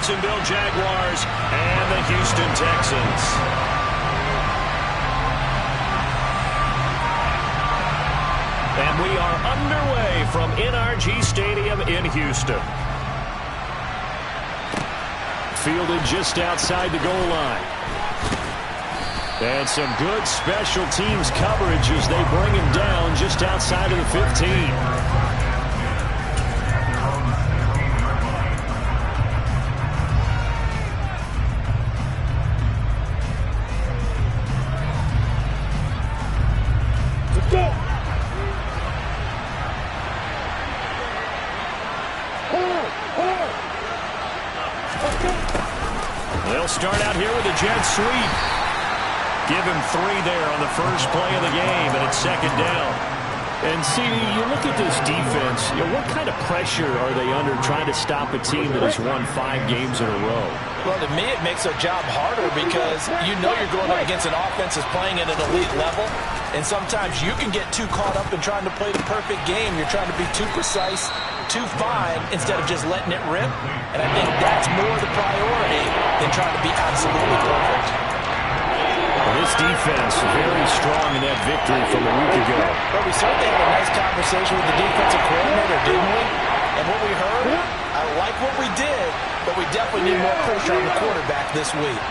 Jacksonville Jaguars and the Houston Texans. And we are underway from NRG Stadium in Houston. Fielded just outside the goal line. And some good special teams coverage as they bring him down just outside of the 15. They'll start out here with a jet sweep. Give him 3 there on the first play of the game, and it's second down. And, CD, you look at this defense, what kind of pressure are they under trying to stop a team that has won 5 games in a row? Well, to me, it makes their job harder because you know you're going up against an offense that's playing at an elite level, and sometimes you can get too caught up in trying to play the perfect game. You're trying to be too precise, too fine, instead of just letting it rip. And I think that's more the priority than trying to be absolutely perfect. Well, this defense very strong in that victory from a week ago. Well, we certainly had a nice conversation with the defensive coordinator, didn't we? And what we heard, I like what we did, but we definitely need more pressure on the quarterback this week.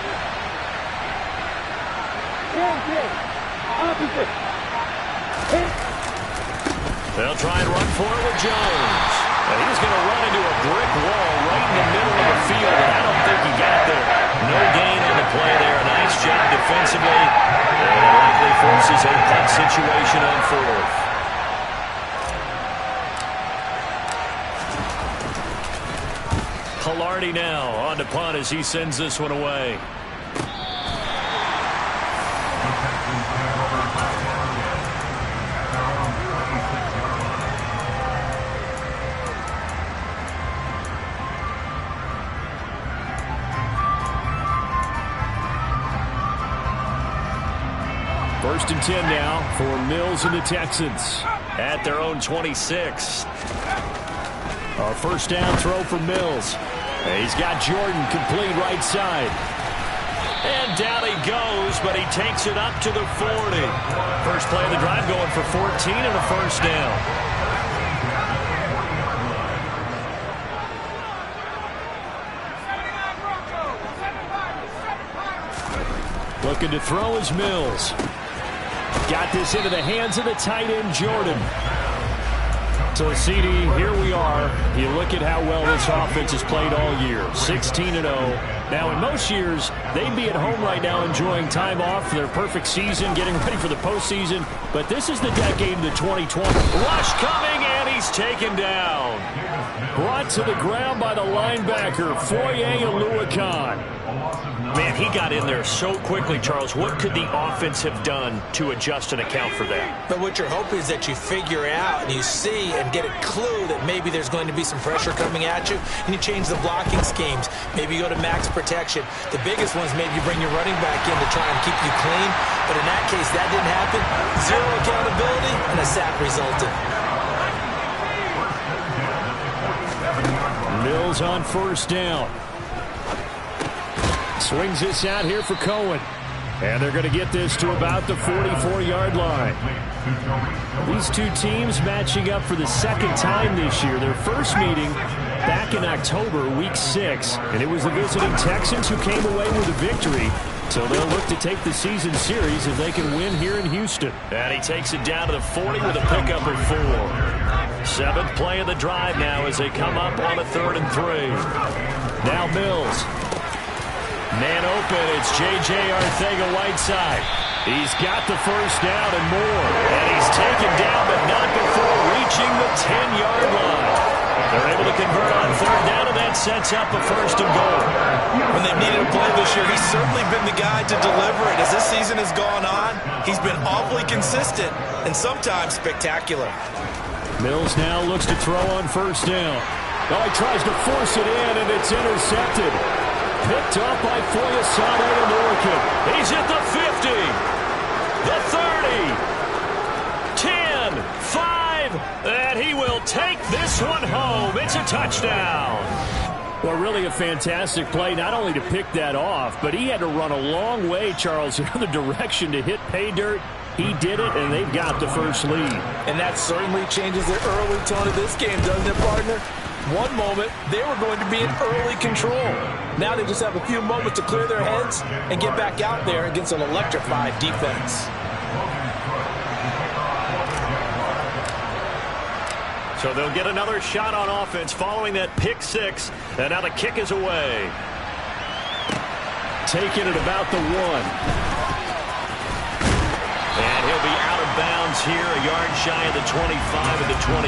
They'll try and run for it with Jones. And he's going to run into a brick wall right in the middle of the field, and I don't think he got there. No gain on the play there. A nice job defensively. And it likely forces a punt situation on 4th. Palardy now on to punt as he sends this one away. First and 10 now for Mills and the Texans at their own 26. A first down throw for Mills. He's got Jordan complete right side. And down he goes, but he takes it up to the 40. First play of the drive going for 14 and a first down. Looking to throw is Mills. Got this into the hands of the tight end, Jordan. So, CD, here we are. You look at how well this offense has played all year. 16-0. Now, in most years, they'd be at home right now enjoying time off for their perfect season, getting ready for the postseason. But this is the decade of the 2020. Rush coming, and he's taken down. Brought to the ground by the linebacker, Foye Oluokun. Man, he got in there so quickly, Charles. What could the offense have done to adjust and account for that? But what you're hoping is that you figure out and you see and get a clue that maybe there's going to be some pressure coming at you, and you change the blocking schemes. Maybe you go to max protection. The biggest ones, maybe you bring your running back in to try and keep you clean. But in that case, that didn't happen. 0 accountability, and a sack resulted. Mills on first down. Swings this out here for Cohen. And they're going to get this to about the 44-yard line. These two teams matching up for the second time this year. Their first meeting back in October, week 6. And it was the visiting Texans who came away with a victory. So they'll look to take the season series if they can win here in Houston. And he takes it down to the 40 with a pickup of 4. 7th play of the drive now as they come up on a 3rd and 3. Now Mills. Man open, it's J.J. Arcega-Whiteside. He's got the first down and more. And he's taken down, but not before reaching the 10-yard line. They're able to convert on 3rd down, and that sets up a 1st and goal. When they've needed a play this year, he's certainly been the guy to deliver it. As this season has gone on, he's been awfully consistent and sometimes spectacular. Mills now looks to throw on 1st down. Oh, he tries to force it in, and it's intercepted. Picked up by Foyesade Oluokun. He's at the 50, the 30, 10, 5, and he will take this one home. It's a touchdown. Well, really a fantastic play, not only to pick that off, but he had to run a long way, Charles, in the other direction to hit pay dirt. He did it, and they've got the first lead. And that certainly changes the early tone of this game, doesn't it, partner? One moment, they were going to be in early control. Now they just have a few moments to clear their heads and get back out there against an electrified defense. So they'll get another shot on offense following that pick six. And now the kick is away. Taking it about the 1. And he'll be out of bounds here, a yard shy of the 25 and the 24.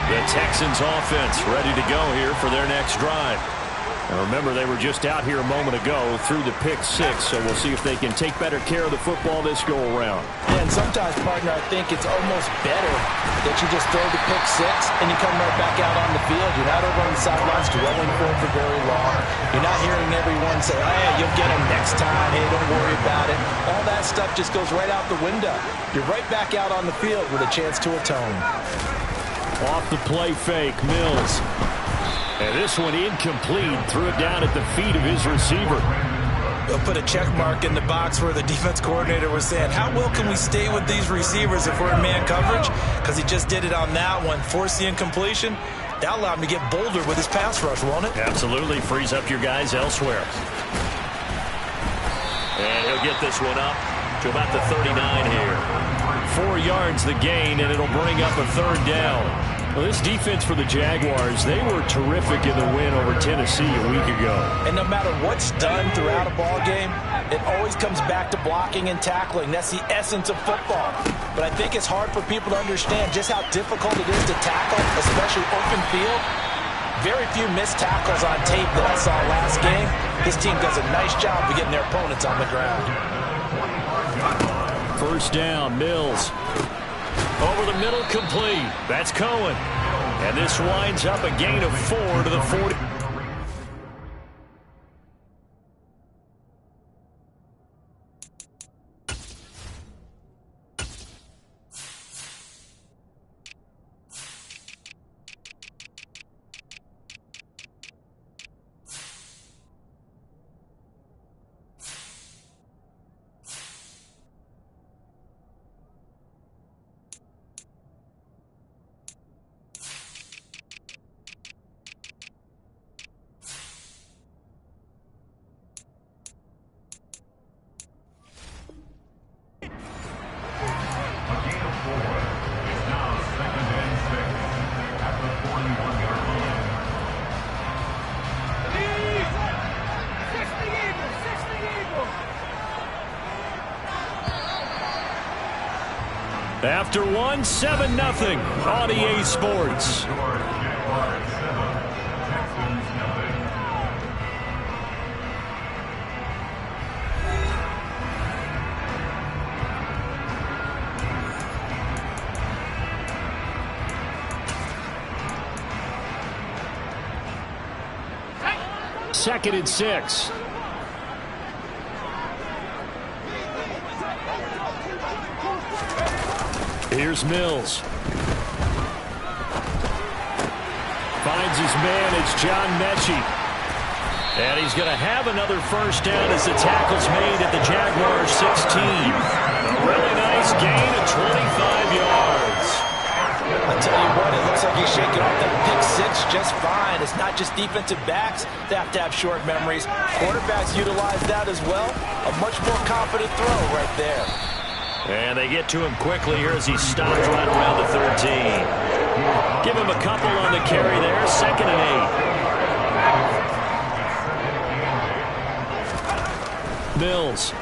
The Texans offense ready to go here for their next drive. Now remember, they were just out here a moment ago through the pick six, so we'll see if they can take better care of the football this go-around. Yeah, and sometimes, partner, I think it's almost better that you just throw the pick six and you come right back out on the field. You're not over on the sidelines dwelling for it for very long. You're not hearing everyone say, hey, you'll get him next time. Hey, don't worry about it. All that stuff just goes right out the window. You're right back out on the field with a chance to atone. Off the play fake, Mills. And this one incomplete. Threw it down at the feet of his receiver. They'll put a check mark in the box where the defense coordinator was saying, how well can we stay with these receivers if we're in man coverage? Because he just did it on that one. Force the incompletion. That'll allow him to get bolder with his pass rush, won't it? Absolutely. Frees up your guys elsewhere. And he'll get this one up to about the 39 here. 4 yards the gain, and it'll bring up a third down. Well, this defense for the Jaguars, they were terrific in the win over Tennessee a week ago. And no matter what's done throughout a ball game, it always comes back to blocking and tackling. That's the essence of football. But I think it's hard for people to understand just how difficult it is to tackle, especially open field. Very few missed tackles on tape that I saw last game. This team does a nice job of getting their opponents on the ground. First down, Mills. Over the middle, complete. That's Cohen. And this winds up a gain of 4 to the 40. After 1, 7-0 on EA Sports. Second and 6. Here's Mills. Finds his man. It's John Mechie. And he's going to have another first down as the tackle's made at the Jaguars 16. A really nice gain of 25 yards. I'll tell you what, it looks like he's shaking off that pick six just fine. It's not just defensive backs that have to have short memories. Quarterbacks utilize that as well. A much more confident throw right there. And they get to him quickly here as he stops right around the 13. Give him a couple on the carry there. 2nd and 8. Mills.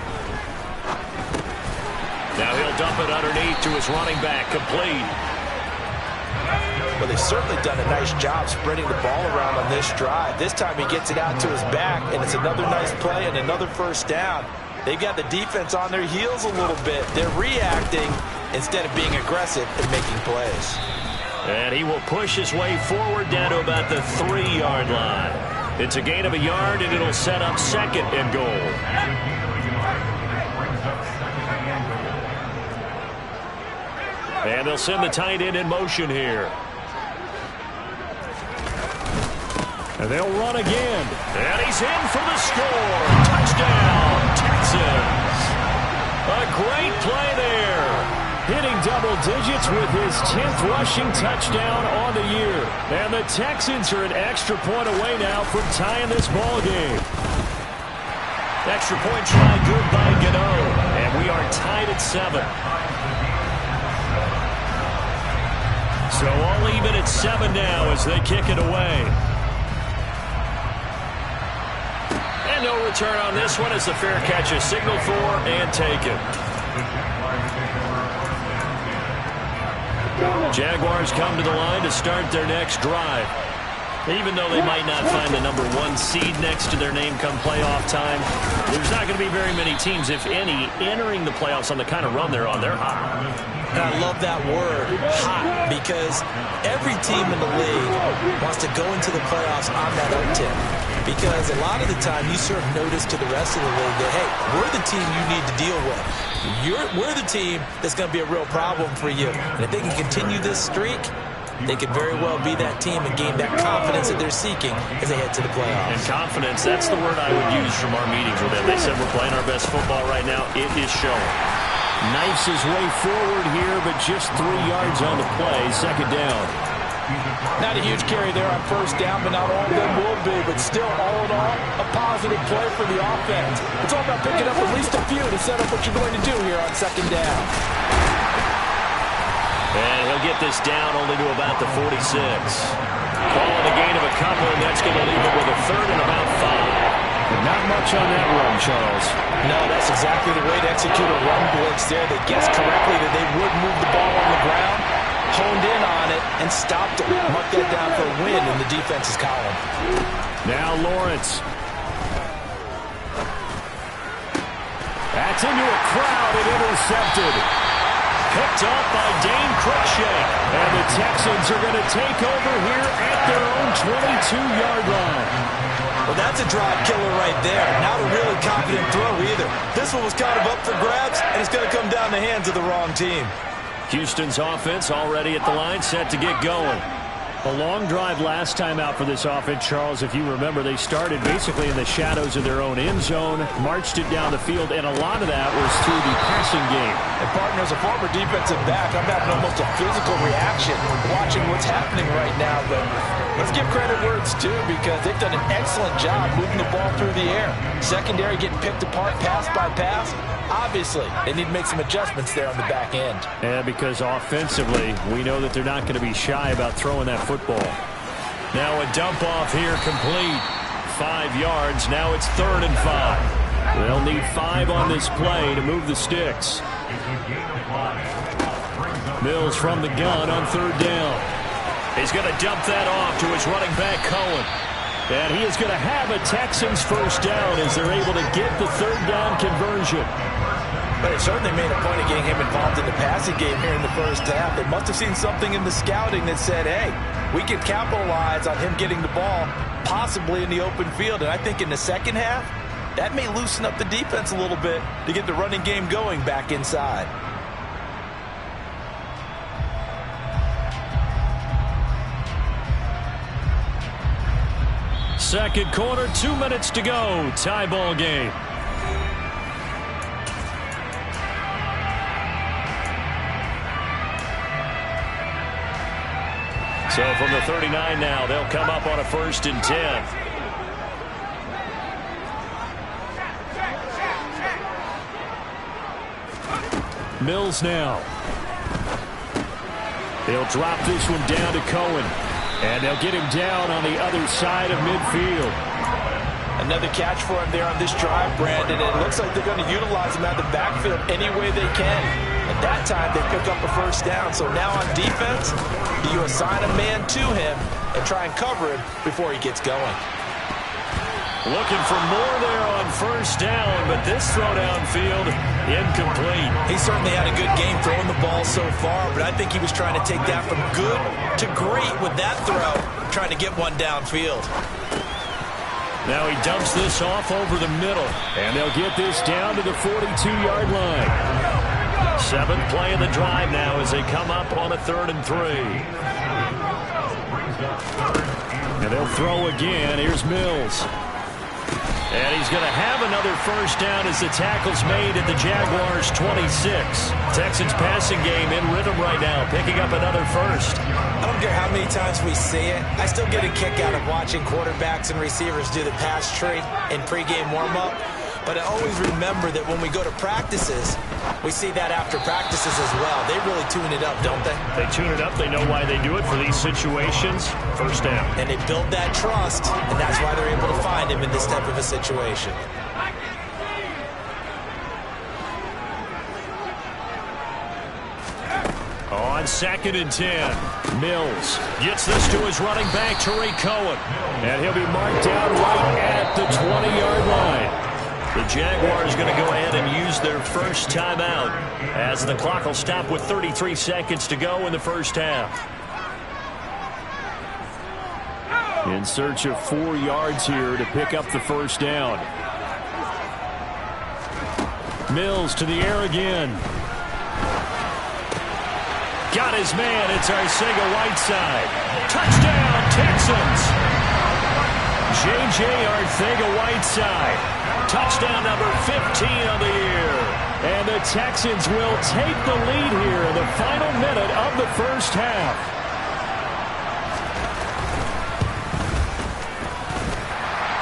Now he'll dump it underneath to his running back. Complete. Well, they've certainly done a nice job spreading the ball around on this drive. This time he gets it out to his back, and it's another nice play and another first down. They've got the defense on their heels a little bit. They're reacting instead of being aggressive and making plays. And he will push his way forward down to about the 3-yard line. It's a gain of a yard, and it'll set up 2nd and goal. And they'll send the tight end in motion here. And they'll run again. And he's in for the score. Touchdown, Texans. A great play there. Hitting double digits with his 10th rushing touchdown on the year. And the Texans are an extra point away now from tying this ball game. Extra point try good by Gano. And we are tied at 7. So all even at 7 now as they kick it away. And no return on this one as the fair catch is signaled for and taken. Jaguars come to the line to start their next drive. Even though they might not find the number 1 seed next to their name come playoff time, there's not going to be very many teams, if any, entering the playoffs on the kind of run they're on. They're hot. And I love that word, hot, because every team in the league wants to go into the playoffs on that uptick. Because a lot of the time you serve notice to the rest of the league that, hey, we're the team you need to deal with. We're the team that's going to be a real problem for you. And if they can continue this streak, they could very well be that team and gain that confidence that they're seeking as they head to the playoffs. And confidence, that's the word I would use from our meetings with them. They said we're playing our best football right now. It is showing. Knifes his way forward here, but just 3 yards on the play. Second down. Not a huge carry there on first down, but not all of them will be. But still, all in all, a positive play for the offense. It's all about picking up at least a few to set up what you're going to do here on second down. And he'll get this down only to about the 46. Calling a gain of a couple, and that's going to leave it with a third and about 5. But not much on that run, Charles. No, that's exactly the way to execute a run blitz there. They guessed correctly that they would move the ball on the ground, honed in on it, and stopped it. Mark that down for a win in the defense's column. Now Lawrence. That's into a crowd and intercepted. Picked up by Dane Cruikshank. And the Texans are going to take over here at their own 22-yard line. Well, that's a drive killer right there. Not a really confident throw either. This one was kind of up for grabs, and it's going to come down the hands of the wrong team. Houston's offense already at the line, set to get going. A long drive last time out for this offense, Charles. If you remember, they started basically in the shadows of their own end zone, marched it down the field, and a lot of that was through the passing game. And, partner, as a former defensive back, I'm having almost a physical reaction watching what's happening right now. But let's give credit where it's due, because they've done an excellent job moving the ball through the air. Secondary getting picked apart pass by pass. Obviously, they need to make some adjustments there on the back end. Yeah, because offensively, we know that they're not going to be shy about throwing that football. Now a dump off here complete. 5 yards. Now it's 3rd and 5. They'll need 5 on this play to move the sticks. Mills from the gun on 3rd down. He's going to dump that off to his running back, Cohen. And he is going to have a Texans first down as they're able to get the 3rd down conversion. But it certainly made a point of getting him involved in the passing game here in the first half. They must have seen something in the scouting that said, hey, we can capitalize on him getting the ball, possibly in the open field. And I think in the second half, that may loosen up the defense a little bit to get the running game going back inside. Second quarter, 2 minutes to go. Tie ball game. So from the 39 now, they'll come up on a 1st and 10. Mills now. They'll drop this one down to Cohen. And they'll get him down on the other side of midfield. Another catch for him there on this drive, Brandon. It looks like they're going to utilize him out of the backfield any way they can. At that time, they pick up a first down. So now on defense, do you assign a man to him and try and cover him before he gets going? Looking for more there on first down, but this throw downfield incomplete. He certainly had a good game throwing the ball so far, but I think he was trying to take that from good to great with that throw, trying to get one downfield. Now he dumps this off over the middle, and they'll get this down to the 42-yard line. Seventh play of the drive now as they come up on a 3rd and 3. And they'll throw again. Here's Mills. And he's going to have another first down as the tackle's made at the Jaguars' 26. Texans passing game in rhythm right now, picking up another first. I don't care how many times we see it. I still get a kick out of watching quarterbacks and receivers do the pass tree in pregame warm-up. But I always remember that when we go to practices, we see that after practices as well. They really tune it up, don't they? They tune it up. They know why they do it for these situations. First down. And they build that trust, and that's why they're able to find him in this type of a situation. On 2nd and 10, Mills gets this to his running back, Tariq Cohen. And he'll be marked down right at the 20-yard line. The Jaguars going to go ahead and use their first timeout as the clock will stop with 33 seconds to go in the first half. In search of 4 yards here to pick up the first down. Mills to the air again. Got his man. It's Arcega-Whiteside. Touchdown, Texans. J.J. Arcega-Whiteside. Touchdown number 15 on the year. And the Texans will take the lead here in the final minute of the first half.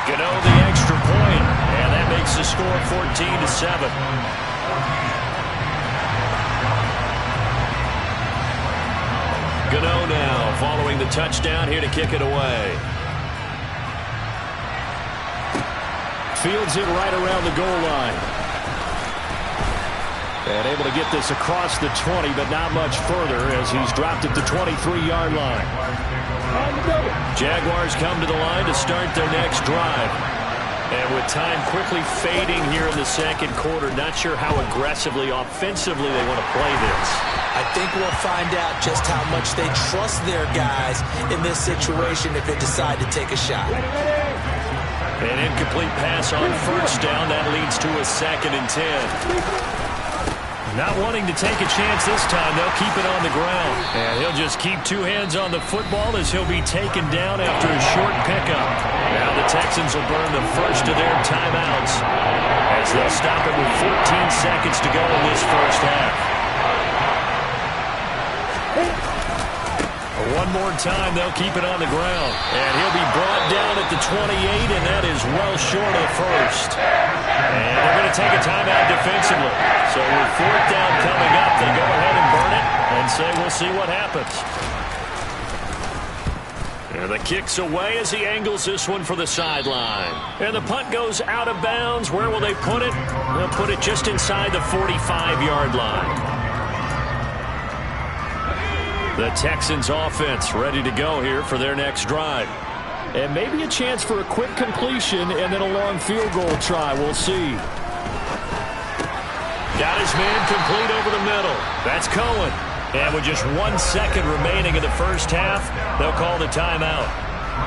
Gano the extra point, and that makes the score 14-7. Gano now following the touchdown here to kick it away. Fields it right around the goal line. And able to get this across the 20, but not much further as he's dropped at the 23-yard line. Jaguars come to the line to start their next drive. And with time quickly fading here in the second quarter, not sure how aggressively, offensively they want to play this. I think we'll find out just how much they trust their guys in this situation if they decide to take a shot. An incomplete pass on first down. That leads to a 2nd and 10. Not wanting to take a chance this time, they'll keep it on the ground. And he'll just keep 2 hands on the football as he'll be taken down after a short pickup. Now the Texans will burn the first of their timeouts as they'll stop it with 14 seconds to go in this first half. One more time, they'll keep it on the ground. And he'll be brought down at the 28, and that is well short of the first. And they're going to take a timeout defensively. So with 4th down coming up, they go ahead and burn it and say we'll see what happens. And the kick's away as he angles this one for the sideline. And the punt goes out of bounds. Where will they put it? They'll put it just inside the 45-yard line. The Texans offense ready to go here for their next drive. And maybe a chance for a quick completion and then a long field goal try. We'll see. Got his man complete over the middle. That's Cohen. And with just 1 second remaining in the first half, they'll call the timeout.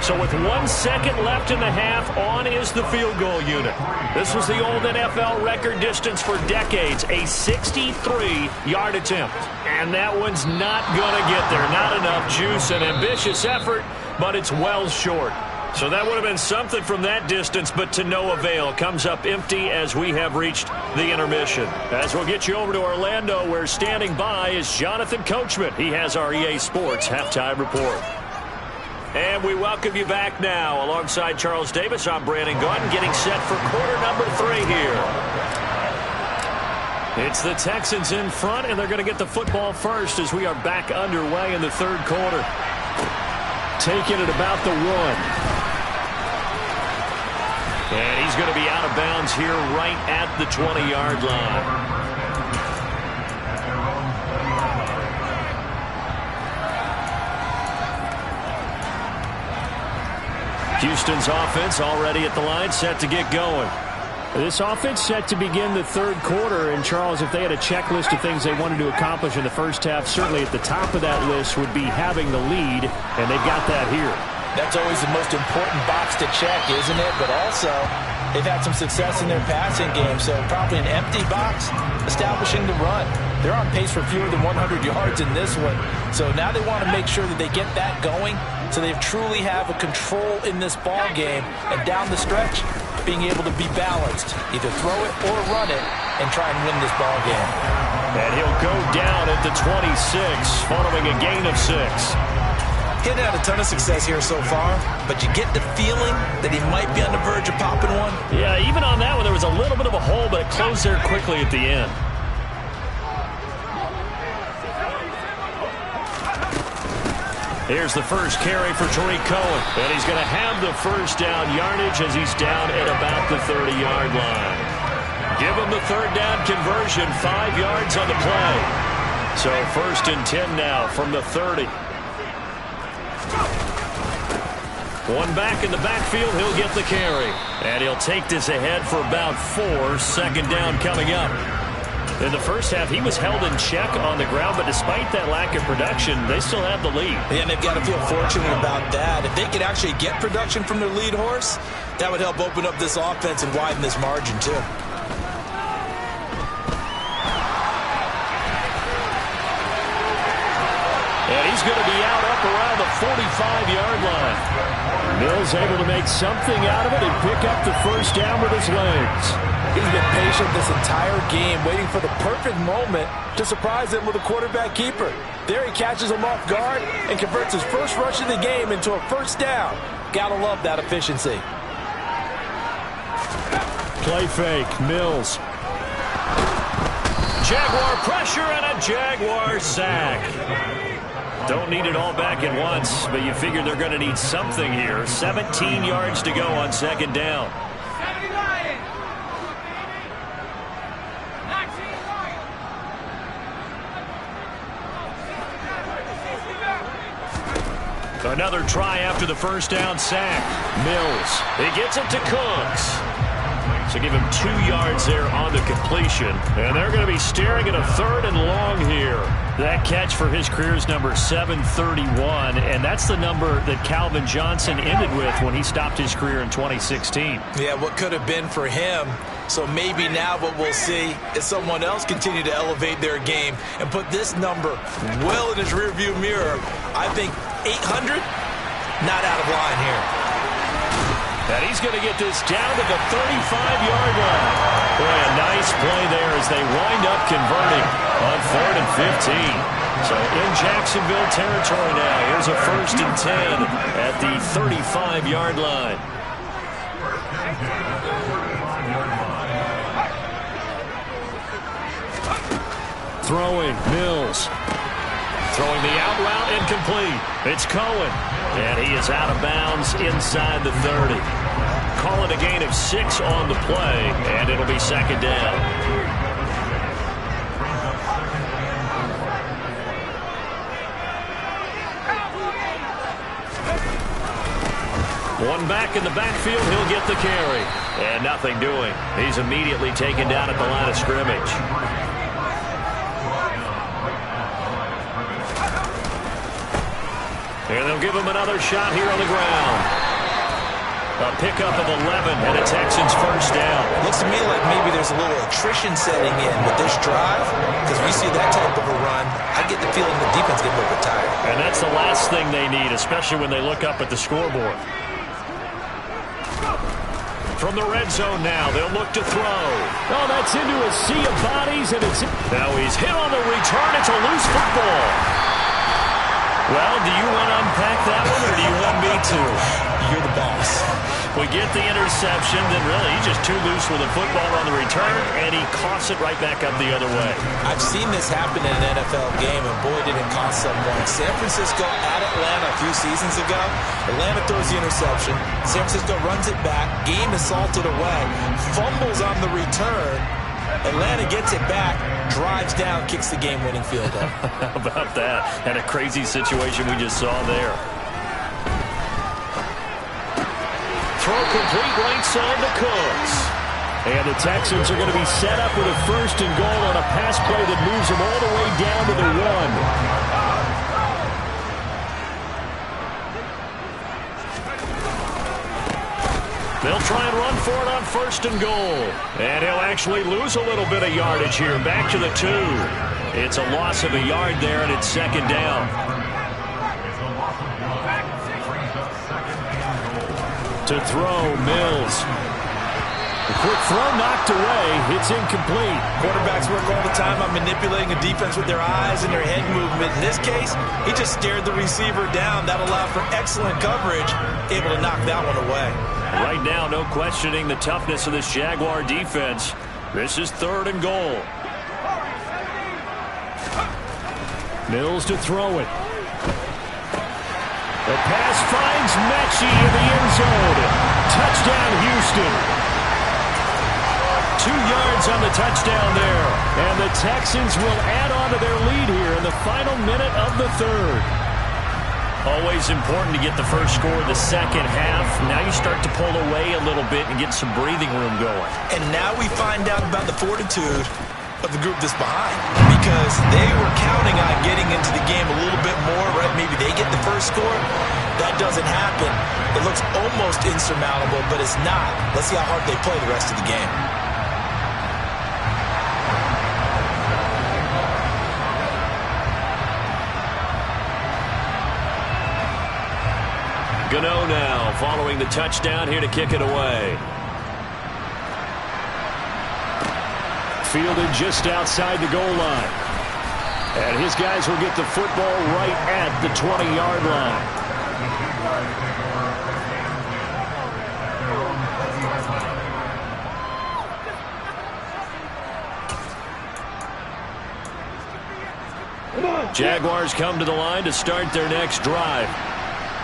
So with 1 second left in the half, on is the field goal unit. This was the old NFL record distance for decades, a 63-yard attempt. And that one's not going to get there. Not enough juice, an ambitious effort, but it's well short. So that would have been something from that distance, but to no avail. Comes up empty as we have reached the intermission. As we'll get you over to Orlando, where standing by is Jonathan Coachman. He has our EA Sports Halftime Report. And we welcome you back now. Alongside Charles Davis, I'm Brandon Gaudin, getting set for quarter number 3 here. It's the Texans in front, and they're going to get the football first as we are back underway in the third quarter. Taking it about the 1. And he's going to be out of bounds here right at the 20-yard line. Houston's offense already at the line, set to get going. This offense set to begin the third quarter. And, Charles, if they had a checklist of things they wanted to accomplish in the first half, certainly at the top of that list would be having the lead, and they've got that here. That's always the most important box to check, isn't it? But also, they've had some success in their passing game, so probably an empty box, establishing the run. They're on pace for fewer than 100 yards in this one, so now they want to make sure that they get that going so they truly have a control in this ball game, and down the stretch, being able to be balanced, either throw it or run it, and try and win this ball game. And he'll go down at the 26, following a gain of 6. He hadn't had a ton of success here so far, but you get the feeling that he might be on the verge of popping one. Yeah, even on that one, there was a little bit of a hole, but it closed there quickly at the end. Here's the first carry for Tarik Cohen, and he's going to have the first down yardage as he's down at about the 30-yard line. Give him the third down conversion, 5 yards on the play. So 1st and 10 now from the 30. One back in the backfield, he'll get the carry. And he'll take this ahead for about 4, 2nd down coming up. In the first half, he was held in check on the ground, but despite that lack of production, they still have the lead. Yeah, and they've got to feel fortunate about that. If they could actually get production from their lead horse, that would help open up this offense and widen this margin, too. And he's going to be out up around the 45-yard line. Mills able to make something out of it and pick up the first down with his legs. He's been patient this entire game, waiting for the perfect moment to surprise him with a quarterback keeper. There he catches him off guard and converts his first rush of the game into a first down. Gotta love that efficiency. Play fake, Mills. Jaguar pressure and a Jaguar sack. Don't need it all back at once, but you figure they're going to need something here. 17 yards to go on 2nd down. Another try after the first down sack. Mills. He gets it to Cooks. So give him 2 yards there on the completion. And they're going to be staring at a 3rd and long here. That catch for his career is number 731, and that's the number that Calvin Johnson ended with when he stopped his career in 2016. Yeah, what could have been for him. So maybe now what we'll see is someone else continue to elevate their game and put this number well in his rearview mirror. I think 800, not out of line here. And he's going to get this down to the 35-yard line. Boy, a nice play there as they wind up converting on 3rd and 15. So in Jacksonville territory now. Here's a 1st and 10 at the 35-yard line. Throwing, Mills. Throwing the out route incomplete. It's Cohen. And he is out of bounds inside the 30. Call it a gain of 6 on the play, and it'll be 2nd down. One back in the backfield, he'll get the carry. And nothing doing. He's immediately taken down at the line of scrimmage. And they'll give him another shot here on the ground. A pickup of 11 and a Texans first down. Looks to me like maybe there's a little attrition setting in with this drive, because we see that type of a run, I get the feeling the defense get a little bit tired. And that's the last thing they need, especially when they look up at the scoreboard. From the red zone now, they'll look to throw. Oh, that's into a sea of bodies, and it's... Now he's hit on the return. It's a loose football. Well, do you want to unpack that one, or do you want me to? You're the boss. We get the interception, then really he's just too loose with the football on the return, and he coughs it right back up the other way. I've seen this happen in an NFL game, and boy, did it cost someone. San Francisco at Atlanta a few seasons ago. Atlanta throws the interception. San Francisco runs it back. Game is salted away. Fumbles on the return. Atlanta gets it back, drives down, kicks the game-winning field goal. How about that? And a crazy situation we just saw there. Throw complete right side to Cooks. And the Texans are going to be set up with a 1st and goal on a pass play that moves them all the way down to the 1. They'll try and run for it on 1st and goal. And he'll actually lose a little bit of yardage here. Back to the 2. It's a loss of a yard there, and it's 2nd down. To throw, Mills. A quick throw knocked away. It's incomplete. Quarterbacks work all the time on manipulating a defense with their eyes and their head movement. In this case, he just stared the receiver down. That allowed for excellent coverage, able to knock that one away. Right now, no questioning the toughness of this Jaguar defense. This is 3rd and goal. Mills to throw it. The pass finds Mechie in the end zone. Touchdown, Houston. 2 yards on the touchdown there. And the Texans will add on to their lead here in the final minute of the 3rd. Always important to get the first score of the second half. Now you start to pull away a little bit and get some breathing room going. And now we find out about the fortitude of the group that's behind, because they were counting on getting into the game a little bit more, right? Maybe they get the first score. That doesn't happen. It looks almost insurmountable, but it's not. Let's see how hard they play the rest of the game. Gano now following the touchdown here to kick it away. Fielded just outside the goal line. And his guys will get the football right at the 20-yard line. Jaguars come to the line to start their next drive.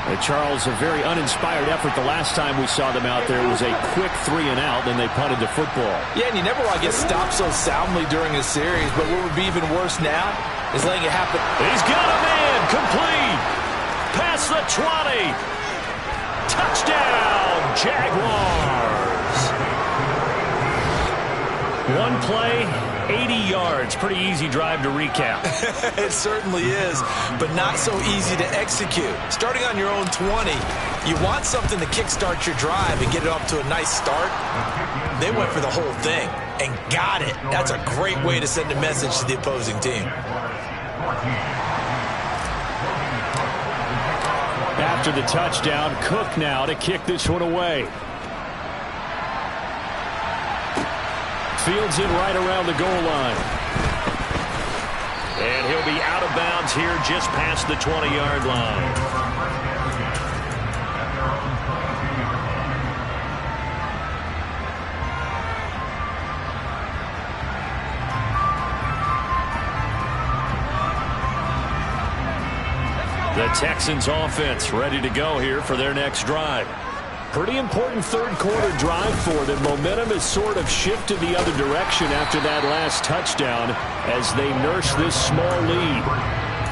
And Charles, a very uninspired effort the last time we saw them out there. It was a quick 3 and out, then they punted the football. Yeah, and you never want to get stopped so soundly during a series, but what would be even worse now is letting it happen. He's got a man, complete, past the 20, touchdown, Jaguars. One play, 80 yards, pretty easy drive to recap. It certainly is, but not so easy to execute. Starting on your own 20, you want something to kickstart your drive and get it off to a nice start. They went for the whole thing and got it. That's a great way to send a message to the opposing team. After the touchdown, Cook now to kick this one away. Fields it right around the goal line. And he'll be out of bounds here just past the 20-yard line. The Texans offense ready to go here for their next drive. Pretty important third quarter drive for them. Momentum has sort of shifted the other direction after that last touchdown as they nurse this small lead.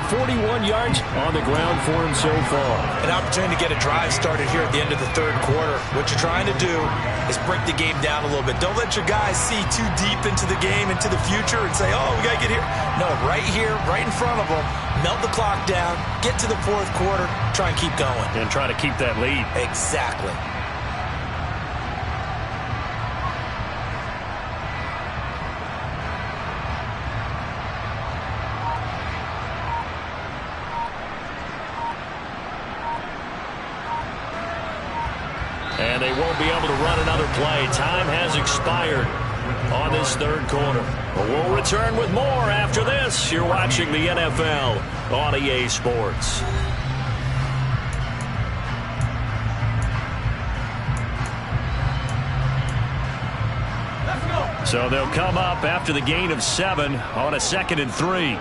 41 yards on the ground for him so far. An opportunity to get a drive started here at the end of the third quarter. What you're trying to do is break the game down a little bit. Don't let your guys see too deep into the game, into the future, and say, oh, we got to get here. No, right here, right in front of them, melt the clock down, get to the fourth quarter, try and keep going. And try to keep that lead. Exactly. And they won't be able to run another play. Time has expired on this third quarter. We'll return with more after this. You're watching the NFL on EA Sports. So they'll come up after the gain of 7 on a 2nd and 3.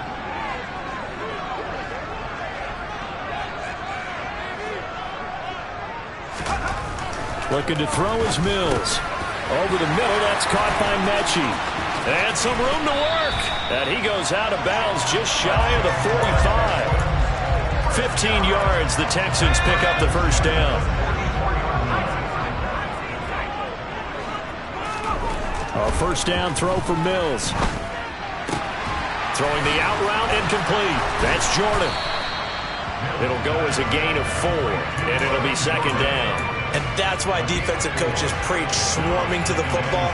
Looking to throw is Mills. Over the middle, that's caught by Mechie. And some room to work. And he goes out of bounds just shy of the 45. 15 yards, the Texans pick up the first down. A first down throw for Mills. Throwing the out route incomplete. That's Jordan. It'll go as a gain of 4, and it'll be 2nd down. And that's why defensive coaches preach swarming to the football.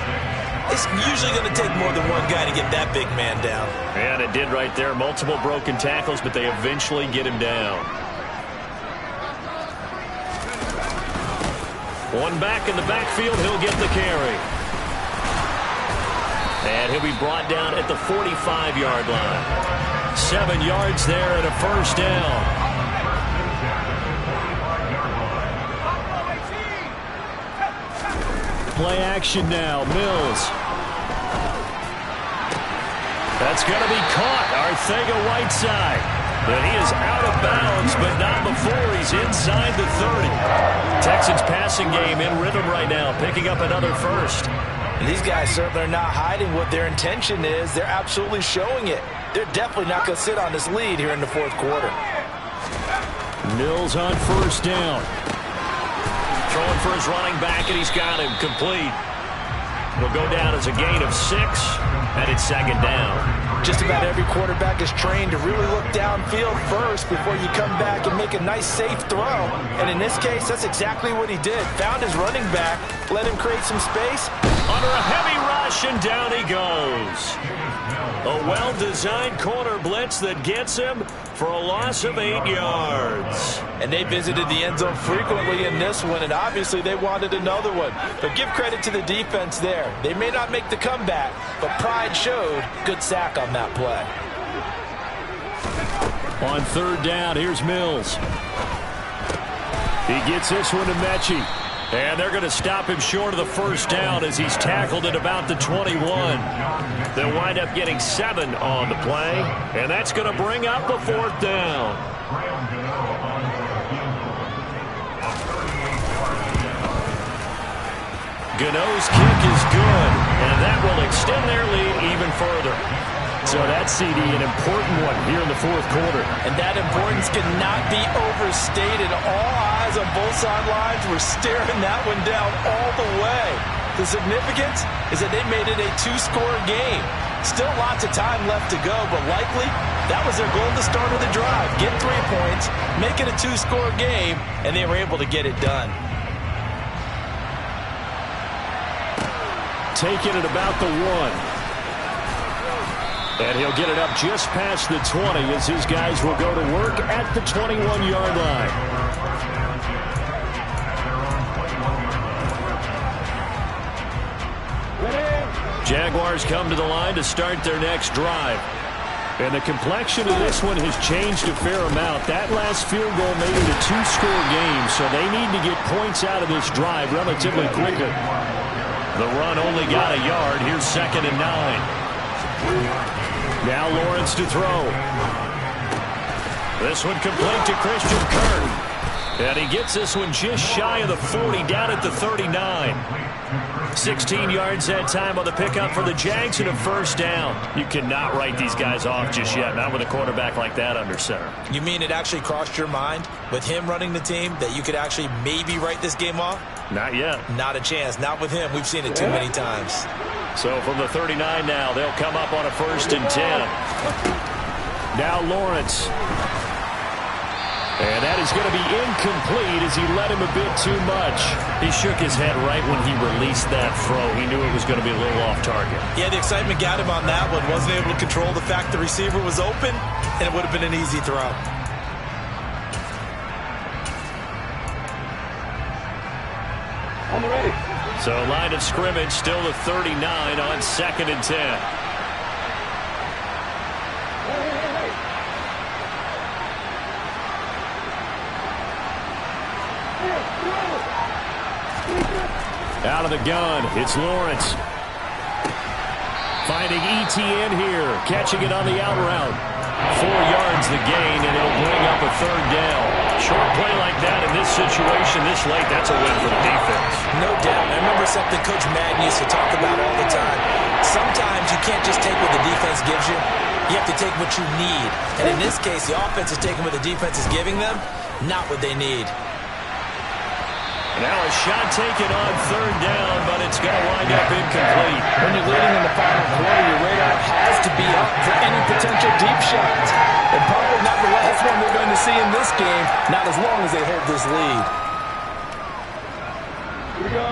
It's usually going to take more than one guy to get that big man down. And it did right there. Multiple broken tackles, but they eventually get him down. One back in the backfield. He'll get the carry. And he'll be brought down at the 45-yard line. 7 yards there and a first down. Play action now. Mills. That's going to be caught. Arcega-Whiteside. But he is out of bounds, but not before he's inside the 30. Texans passing game in rhythm right now, picking up another first. And these guys certainly are not hiding what their intention is. They're absolutely showing it. They're definitely not going to sit on this lead here in the fourth quarter. Mills on first down. Throwing for his running back, and he's got him complete. Will go down as a gain of 6, and it's second down. Just about every quarterback is trained to really look downfield first before you come back and make a nice, safe throw. And in this case, that's exactly what he did. Found his running back, let him create some space. Under a heavy rush, and down he goes. A well-designed corner blitz that gets him for a loss of 8 yards. And they visited the end zone frequently in this one, and obviously they wanted another one. But give credit to the defense there. They may not make the comeback, but pride showed. Good sack on that play. On third down, here's Mills. He gets this one to Mechie. And they're going to stop him short of the first down as he's tackled at about the 21. They'll wind up getting 7 on the play, and that's going to bring up a fourth down. Gano's kick is good, and that will extend their lead even further. So that CD, an important one here in the fourth quarter. And that importance cannot be overstated. All eyes on both sidelines were staring that one down all the way. The significance is that they made it a 2-score game. Still lots of time left to go, but likely that was their goal at the start of the drive. Get 3 points, make it a 2-score game, and they were able to get it done. Taking it about the 1. And he'll get it up just past the 20 as his guys will go to work at the 21-yard line. Jaguars come to the line to start their next drive. And the complexion of this one has changed a fair amount. That last field goal made it a 2-score game, so they need to get points out of this drive relatively quickly. The run only got a yard. Here's 2nd and 9. Now Lawrence to throw. This one complete to Christian Kirk. And he gets this one just shy of the 40, down at the 39. 16 yards that time on the pickup for the Jags and a first down. You cannot write these guys off just yet, not with a quarterback like that under center. You mean it actually crossed your mind with him running the team that you could actually maybe write this game off? Not yet. Not a chance. Not with him. We've seen it too many times. So from the 39 now, they'll come up on a 1st and 10. Now Lawrence. And that is going to be incomplete as he let him a bit too much. He shook his head right when he released that throw. He knew it was going to be a little off target. Yeah, the excitement got him on that one. Wasn't able to control the fact the receiver was open, and it would have been an easy throw. On the ready. So line of scrimmage still the 39 on 2nd and 10. Out of the gun, it's Lawrence. Finding Etienne here, catching it on the out route. 4 yards the gain, and it'll bring up a 3rd down. Short play like that in this situation this late, that's a win for the defense. No doubt. I remember something Coach Madden used to talk about all the time. Sometimes you can't just take what the defense gives you. You have to take what you need. And in this case, the offense is taking what the defense is giving them, not what they need. Now a shot taken on 3rd down, but it's going to wind up incomplete. When you're leading in the final quarter, your radar has to be up for any potential deep shots. And probably not the last one we're going to see in this game, not as long as they hold this lead. We go.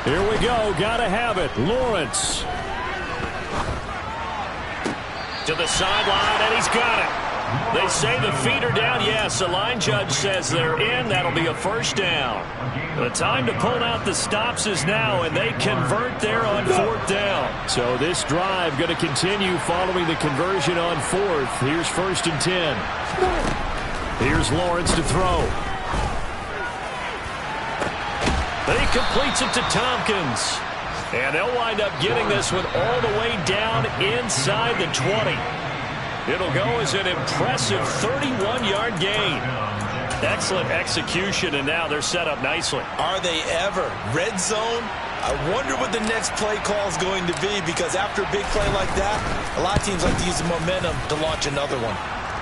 Here we go. Gotta have it. Lawrence. To the sideline, and he's got it. They say the feet are down. Yes, the line judge says they're in. That'll be a first down. The time to pull out the stops is now, and they convert there on 4th down. So this drive going to continue following the conversion on 4th. Here's 1st and 10. Here's Lawrence to throw. But he completes it to Tompkins. And they'll wind up getting this one all the way down inside the 20. It'll go as an impressive 31-yard gain. Excellent execution, and now they're set up nicely. Are they ever? Red zone? I wonder what the next play call is going to be, because after a big play like that, a lot of teams like to use the momentum to launch another one.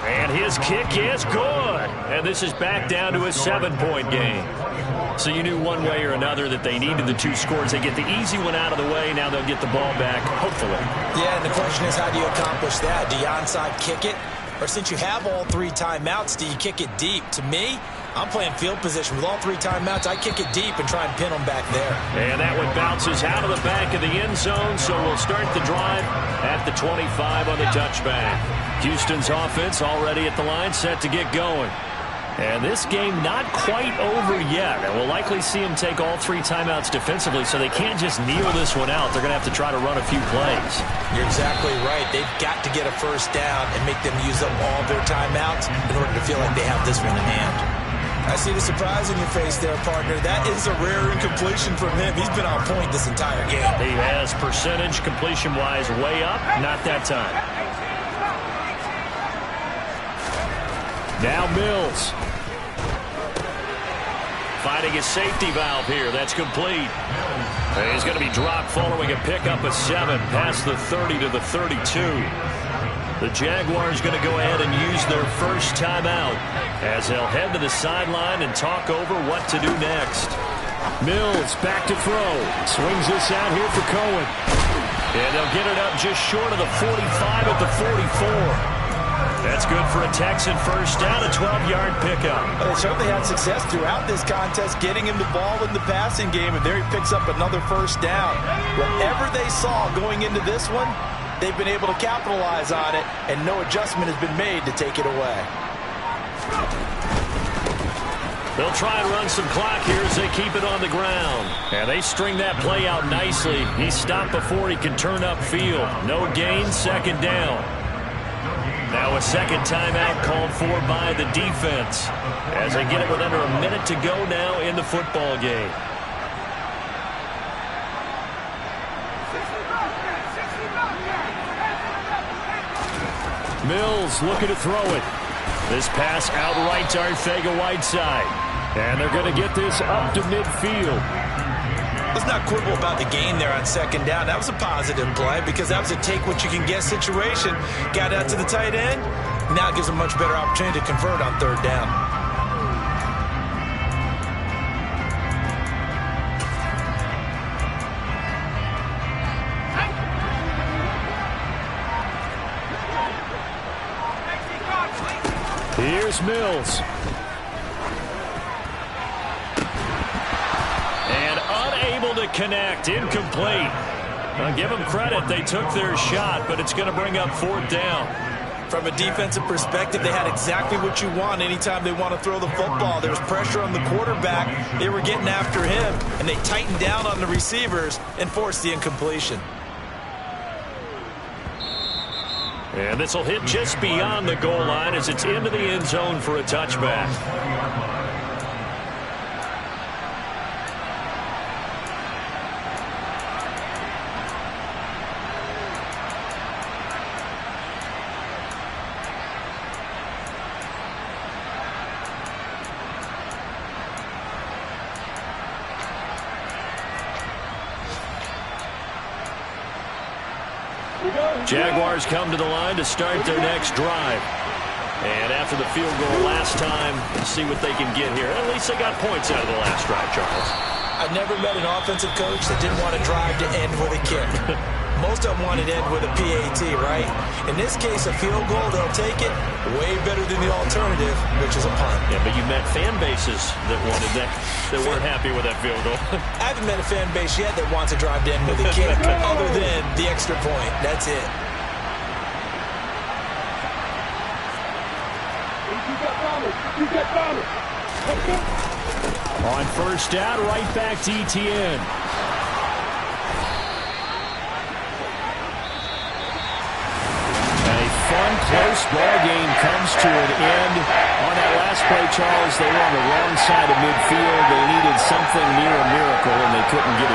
And his kick is good. And this is back down to a 7-point game. So you knew one way or another that they needed the 2 scores. They get the easy one out of the way. Now they'll get the ball back, hopefully. Yeah, and the question is, how do you accomplish that? Do you onside kick it? Or since you have all 3 timeouts, do you kick it deep? To me, I'm playing field position. With all 3 timeouts, I kick it deep and try and pin them back there. And that one bounces out of the back of the end zone, so we'll start the drive at the 25 on the touchback. Houston's offense already at the line, set to get going. And this game not quite over yet. And we'll likely see them take all 3 timeouts defensively, so they can't just kneel this one out. They're going to have to try to run a few plays. You're exactly right. They've got to get a first down and make them use up all their timeouts in order to feel like they have this one in hand. I see the surprise in your face there, partner. That is a rare incompletion from him. He's been on point this entire game. He has percentage completion-wise way up. Not that time. Now Mills. Finding his safety valve here. That's complete. And he's going to be dropped following a pickup of 7 past the 30 to the 32. The Jaguars going to go ahead and use their first timeout as they'll head to the sideline and talk over what to do next. Mills back to throw. Swings this out here for Cohen. And they'll get it up just short of the 45 at the 44. That's good for a Texan first down, a 12-yard pickup. Well, they certainly had success throughout this contest getting him the ball in the passing game, and there he picks up another first down. Whatever they saw going into this one, they've been able to capitalize on it, and no adjustment has been made to take it away. They'll try and run some clock here as they keep it on the ground. And they string that play out nicely. He stopped before he can turn upfield. No gain, second down. Now a second timeout called for by the defense as they get it with under a minute to go now in the football game. Mills looking to throw it. This pass outright to Arcega-Whiteside. And they're going to get this up to midfield. Let's not quibble about the gain there on second down. That was a positive play because that was a take-what-you-can-get situation. Got out to the tight end. Now it gives them a much better opportunity to convert on third down. Here's Mills. And unable to connect. Incomplete. I'll give them credit. They took their shot, but it's going to bring up fourth down. From a defensive perspective, they had exactly what you want anytime they want to throw the football. There was pressure on the quarterback. They were getting after him, and they tightened down on the receivers and forced the incompletion. And this will hit just beyond the goal line as it's into the end zone for a touchback. Jaguars come to the line to start their next drive. And after the field goal last time, see what they can get here. At least they got points out of the last drive, Charles. I've never met an offensive coach that didn't want a drive to end with a kick. Most of them want it end with a PAT, right? In this case, a field goal, they'll take it way better than the alternative, which is a punt. Yeah, but you met fan bases that wanted that weren't happy with that field goal. I haven't met a fan base yet that wants to drive to end with a kick other than the extra point. That's it. You got Thomas. On first down, right back to ETN. A fun, close ball game comes to an end. On that last play, Charles, they were on the wrong side of midfield. They needed something near a miracle, and they couldn't get it.